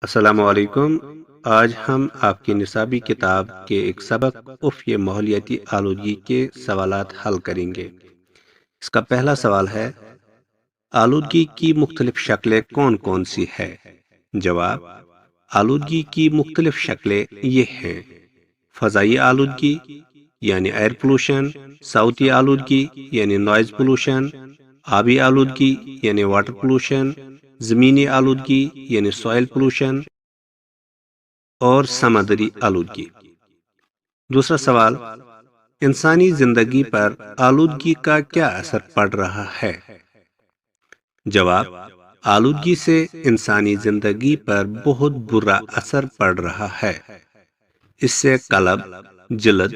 السلام علیکم۔ آج ہم آپ کی نصابی کتاب کے ایک سبق یہ ماحولیاتی آلودگی کے سوالات حل کریں گے۔ اس کا پہلا سوال ہے، آلودگی کی مختلف شکلیں کون کون سی ہے؟ جواب، آلودگی کی مختلف شکلیں یہ ہیں: فضائی آلودگی یعنی ایئر پولوشن، صوتی آلودگی یعنی نوائز پولوشن، آبی آلودگی یعنی واٹر پولوشن، زمینی آلودگی یعنی سوائل پولوشن، اور سمندری آلودگی۔ دوسرا سوال، انسانی زندگی پر آلودگی کا کیا اثر پڑ رہا ہے؟ جواب، آلودگی سے انسانی زندگی پر بہت برا اثر پڑ رہا ہے۔ اس سے قلب، جلد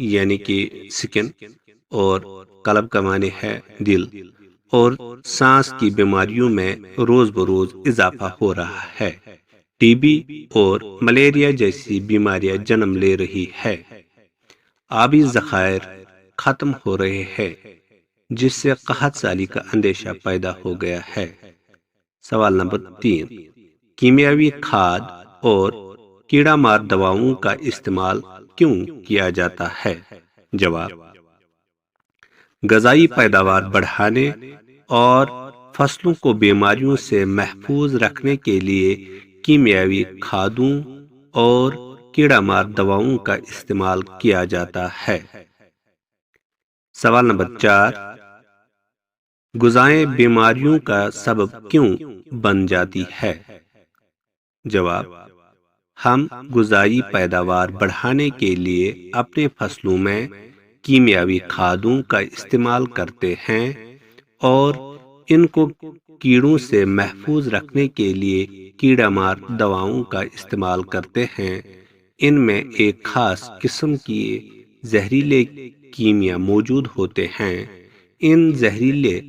یعنی کہ سکن، اور قلب کا معنی ہے دل، اور سانس کی بیماریوں میں روز بروز اضافہ ہو رہا ہے۔ ٹی بی اور ملیریا جیسی بیماریاں جنم لے رہی ہے۔ آبی ذخائر ختم ہو رہے ہیں، جس سے قحط سالی کا اندیشہ پیدا ہو گیا ہے۔ سوال نمبر 3، کیمیاوی کھاد اور کیڑا مار دواؤں کا استعمال کیوں کیا جاتا ہے؟ جواب، غذائی پیداوار بڑھانے اور فصلوں کو بیماریوں سے محفوظ رکھنے کے لیے کیمیاوی کھادوں اور کیڑا مار دواؤں کا استعمال کیا جاتا ہے۔ سوال نمبر 4، غذائیں بیماریوں کا سبب کیوں بن جاتی ہے؟ جواب، ہم غذائی پیداوار بڑھانے کے لیے اپنے فصلوں میں کیمیاوی کھادوں کا استعمال کرتے ہیں اور ان کو کیڑوں سے محفوظ رکھنے کے لیے کیڑا مار دواؤں کا استعمال کرتے ہیں۔ ان میں ایک خاص قسم کی زہریلے کیمیا موجود ہوتے ہیں۔ ان زہریلے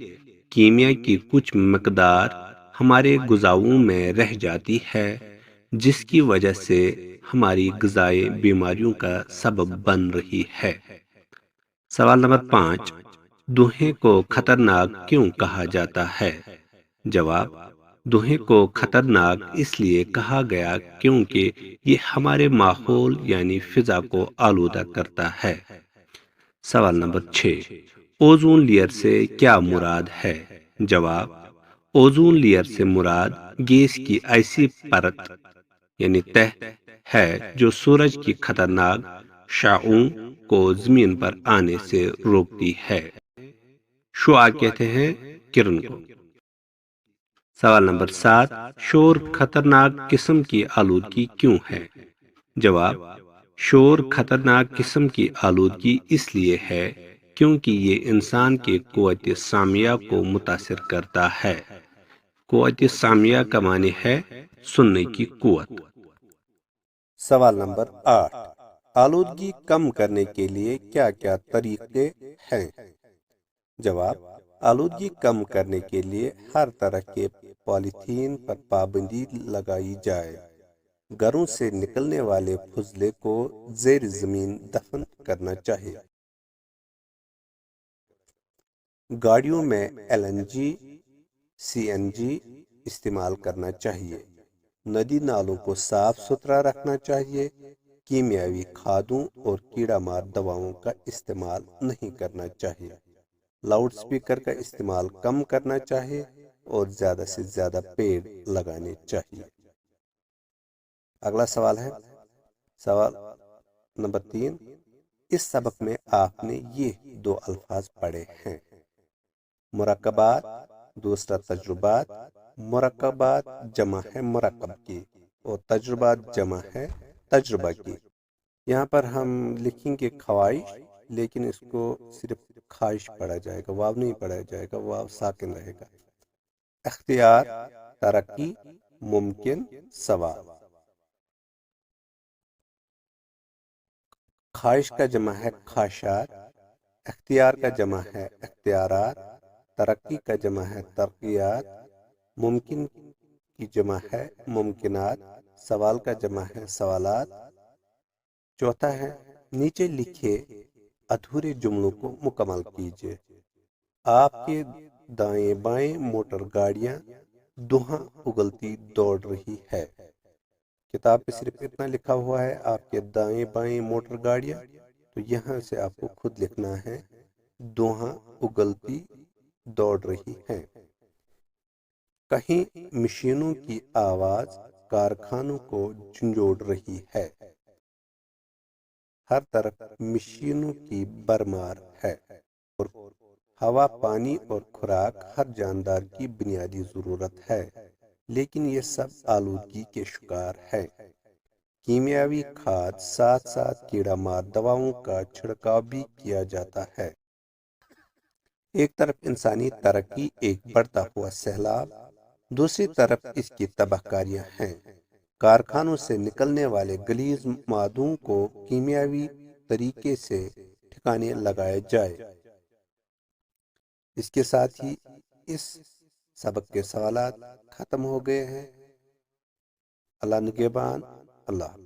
کیمیا کی کچھ مقدار ہمارے غذاؤں میں رہ جاتی ہے، جس کی وجہ سے ہماری غذائیں بیماریوں کا سبب بن رہی ہے۔ سوال نمبر 5، دھوئیں کو خطرناک کیوں کہا جاتا ہے؟ جواب، دھوئیں کو خطرناک اس لیے کہا گیا کیونکہ یہ ہمارے ماحول یعنی فضا کو آلودہ کرتا ہے۔ سوال نمبر 6، اوزون لیئر سے کیا مراد ہے؟ جواب، اوزون لیئر سے مراد گیس کی ایسی پرت یعنی تہ ہے جو سورج کی خطرناک شعاعوں کو زمین پر آنے سے روکتی ہے۔ شعاع کہتے ہیں کرن کو۔ سوال نمبر 7، شور خطرناک قسم کی آلودگی کیوں ہے؟ جواب، شور خطرناک قسم کی آلودگی اس لیے ہے کیونکہ یہ انسان کے قوت سامعہ کو متاثر کرتا ہے۔ قوت سامعہ کا معنی ہے سننے کی قوت۔ سوال نمبر 8، آلودگی کم کرنے کے لیے کیا کیا طریقے ہیں؟ جواب، آلودگی کم کرنے کے لیے ہر طرح کے پالیتھین پر پابندی لگائی جائے۔ گھروں سے نکلنے والے فضلے کو زیر زمین دفن کرنا چاہیے۔ گاڑیوں میں LNG، CNG استعمال کرنا چاہیے۔ ندی نالوں کو صاف ستھرا رکھنا چاہیے۔ کیمیاوی کھادوں اور کیڑا مار دواؤں کا استعمال نہیں کرنا چاہیے۔ لاؤڈ سپیکر کا استعمال کم کرنا چاہیے اور زیادہ سے زیادہ پیڑ لگانے چاہیے۔ اگلا سوال ہے، سوال نمبر 3، اس سبق میں آپ نے یہ دو الفاظ پڑھے ہیں: مرکبات، دوسرا تجربات۔ مرکبات جمع ہے مرکب کی اور تجربات جمع ہے تجربہ کی۔ یہاں پر ہم لکھیں گے خواہش، لیکن اس کو صرف خواہش پڑھا جائے گا، واو نہیں پڑھا جائے گا، واو ساکن رہے گا۔ اختیار، ترقی، ممکن، سوال۔ خواہش کا جمع ہے خواہشات، اختیار کا جمع ہے اختیارات، ترقی کا جمع ہے ترقیات، ممکن کی جمع ہے ممکنات، سوال کا جمع ہے سوالات۔ چوتھا ہے، نیچے لکھے ادھورے جملوں کو مکمل کیجیے۔ آپ کے دائیں بائیں موٹر گاڑیاں دھواں اگلتی دوڑ رہی ہے۔ کتاب پہ صرف اتنا لکھا ہوا ہے آپ کے دائیں بائیں موٹر گاڑیاں، تو یہاں سے آپ کو خود لکھنا ہے دھواں اگلتی دوڑ رہی ہیں۔ کہیں مشینوں کی آواز کارخانوں کو جھنجھوڑ رہی ہے۔ ہر طرف مشینوں کی برمار ہے، اور ہوا، پانی اور خوراک ہر جاندار کی بنیادی ضرورت ہے، لیکن یہ سب آلودگی کے شکار ہے۔ کیمیاوی کھاد ساتھ ساتھ کیڑا مار دواؤں کا چھڑکاؤ بھی کیا جاتا ہے۔ ایک طرف انسانی ترقی ایک بڑھتا ہوا سیلاب، دوسری طرف اس کی تباہ کاریاں ہیں۔ کارخانوں سے نکلنے والے غلیظ مادوں کو کیمیاوی طریقے سے ٹھکانے لگایا جائے۔ اس کے ساتھ ہی اس سبق کے سوالات ختم ہو گئے ہیں۔ اللہ نگہبان، اللہ